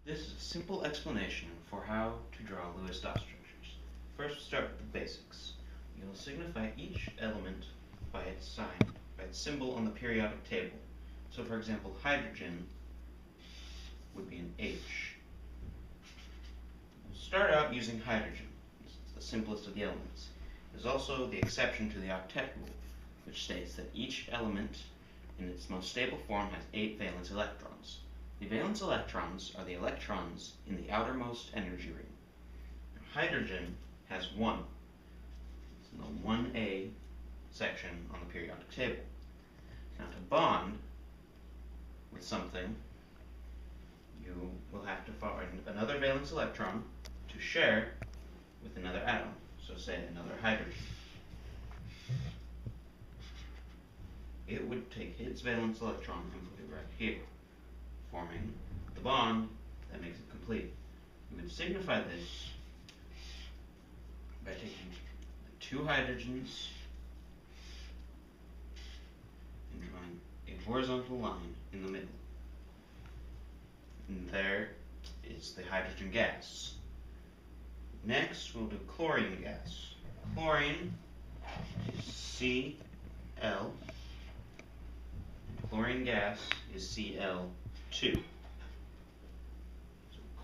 This is a simple explanation for how to draw Lewis dot structures. First, we'll start with the basics. You'll signify each element by its sign, by its symbol on the periodic table. So, for example, hydrogen would be an H. We'll start out using hydrogen. It's the simplest of the elements. There's also the exception to the octet rule, which states that each element in its most stable form has 8 valence electrons. The valence electrons are the electrons in the outermost energy ring. Now, hydrogen has 1. It's in the 1A section on the periodic table. Now, to bond with something, you will have to find another valence electron to share with another atom. So say another hydrogen. It would take its valence electron and put it right here, forming the bond that makes it complete. We would signify this by taking the 2 hydrogens and drawing a horizontal line in the middle. And there is the hydrogen gas. Next, we'll do chlorine gas. Chlorine is Cl. Chlorine gas is Cl2. So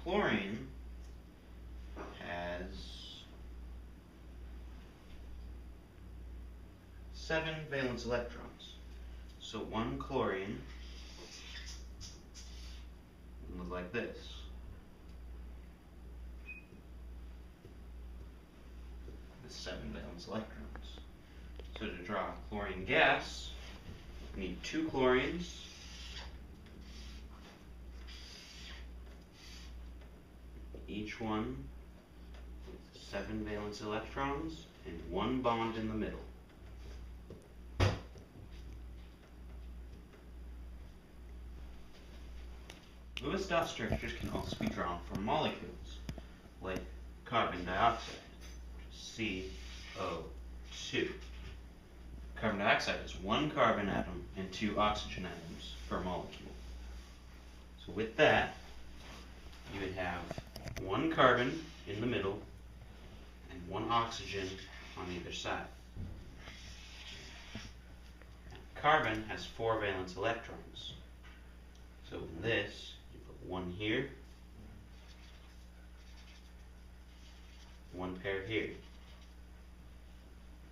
chlorine has 7 valence electrons. So 1 chlorine would look like this. With 7 valence electrons. So to draw chlorine gas, we need 2 chlorines, each one with 7 valence electrons and 1 bond in the middle. Lewis dot structures can also be drawn for molecules, like carbon dioxide, which is CO2. Carbon dioxide is 1 carbon atom and 2 oxygen atoms per molecule. So with that, you would have 1 carbon in the middle and 1 oxygen on either side. Carbon has 4 valence electrons. So in this, you put 1 here, 1 pair here.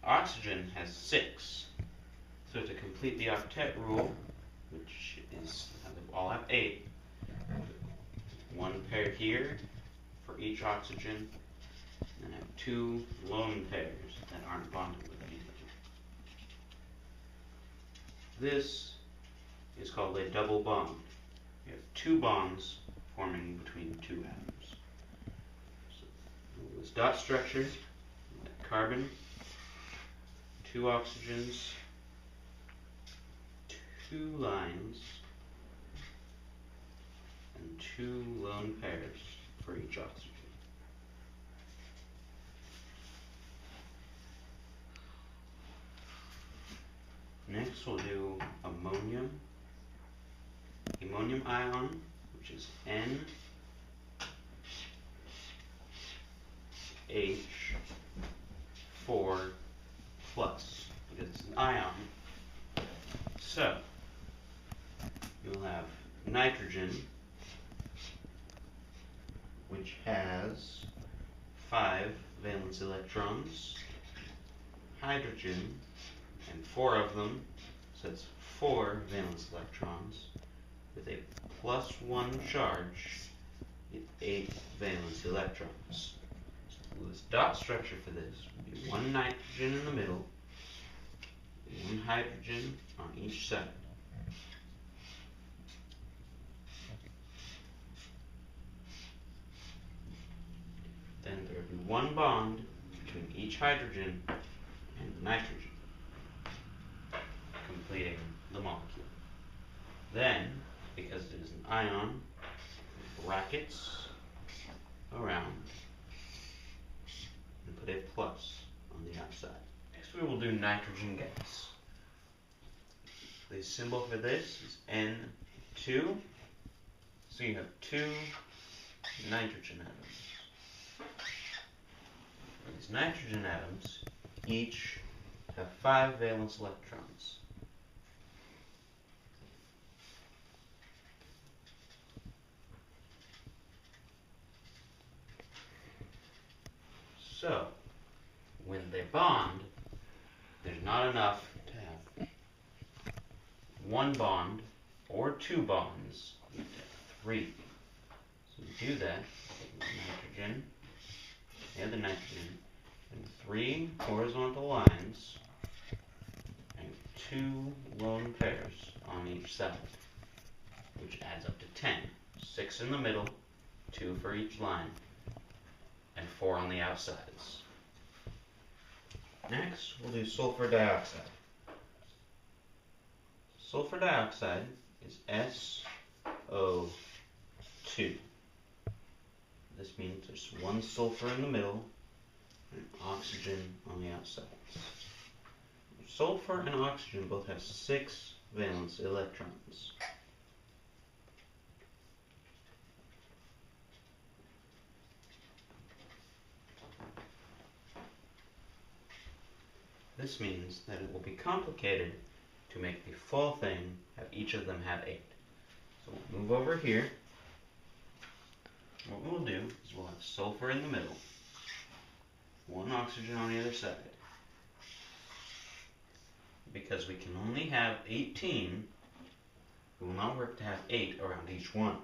Oxygen has 6. So to complete the octet rule, which is they all have 8, 1 pair here for each oxygen, and have 2 lone pairs that aren't bonded with anything. This is called a double bond. You have 2 bonds forming between 2 atoms. So this dot structure, like carbon, 2 oxygens, 2 lines, and 2 lone pairs for each oxygen. Next we'll do ammonium. Ammonium ion, which is NH4 plus, because it's an ion. So, you'll have nitrogen, which has 5 valence electrons, hydrogen, and 4 of them, so it's 4 valence electrons, with a +1 charge with 8 valence electrons. So this dot structure for this would be 1 nitrogen in the middle, 1 hydrogen on each side. Then there would be 1 bond between each hydrogen and the nitrogen, completing the molecule. Then, because it is an ion, brackets around and put a plus on the outside. Next we will do nitrogen gas. The symbol for this is N2. So you have 2 nitrogen atoms. These nitrogen atoms each have 5 valence electrons. So, when they bond, there's not enough to have one bond or 2 bonds. You have to have 3. So to do that, take nitrogen, the other nitrogen, and 3 horizontal lines, and 2 lone pairs on each side, which adds up to 10. 6 in the middle, 2 for each line, and 4 on the outsides. Next, we'll do sulfur dioxide. Sulfur dioxide is SO2. This means there's 1 sulfur in the middle and oxygen on the outsides. Sulfur and oxygen both have 6 valence electrons. This means that it will be complicated to make the full thing have each of them have 8. So we'll move over here. What we'll do is we'll have sulfur in the middle, 1 oxygen on the other side. Because we can only have 18, we will now work to have 8 around each one.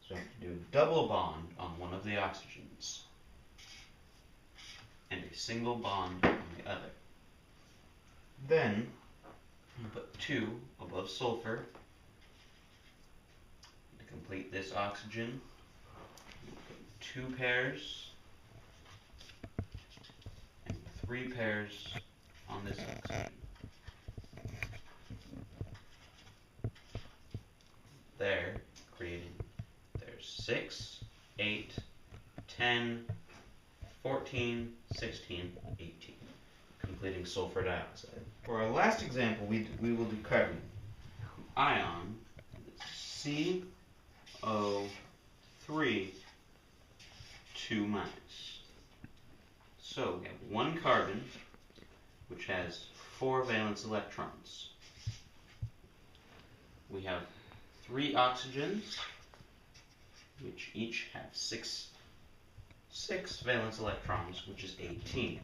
So we have to do a double bond on one of the oxygens and a single bond on the other. Then we'll put 2 above sulfur to complete this oxygen. We'll put 2 pairs and 3 pairs on this oxygen. There, creating there's 6, 8, 10, 14, 16, 18, completing sulfur dioxide. For our last example, we will do carbon. Ion, CO3, 2 minus. So we have 1 carbon, which has 4 valence electrons. We have 3 oxygens, which each have 6 valence electrons, which is 18.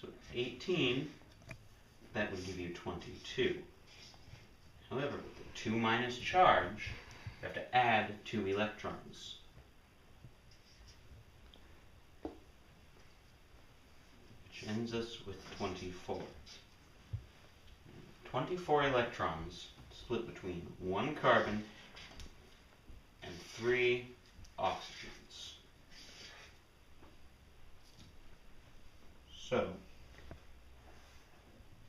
So 18, that would give you 22. However, with the 2 minus charge, you have to add 2 electrons. Which ends us with 24. 24 electrons split between 1 carbon and 3 oxygens. So,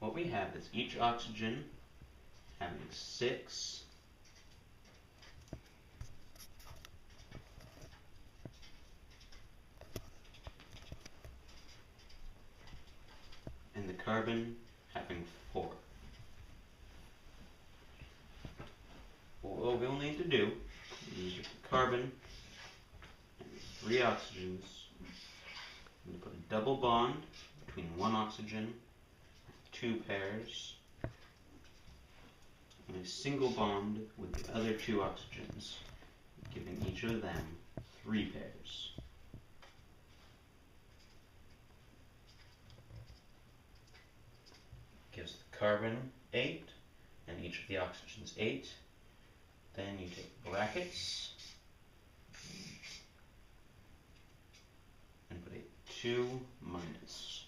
what we have is each oxygen having 6 and the carbon having 4. What we'll need to do is with the carbon and 3 oxygens, we'll put a double bond between 1 oxygen, 2 pairs, and a single bond with the other 2 oxygens, giving each of them 3 pairs. Gives the carbon 8 and each of the oxygens 8. Then you take brackets and put a 2 minus.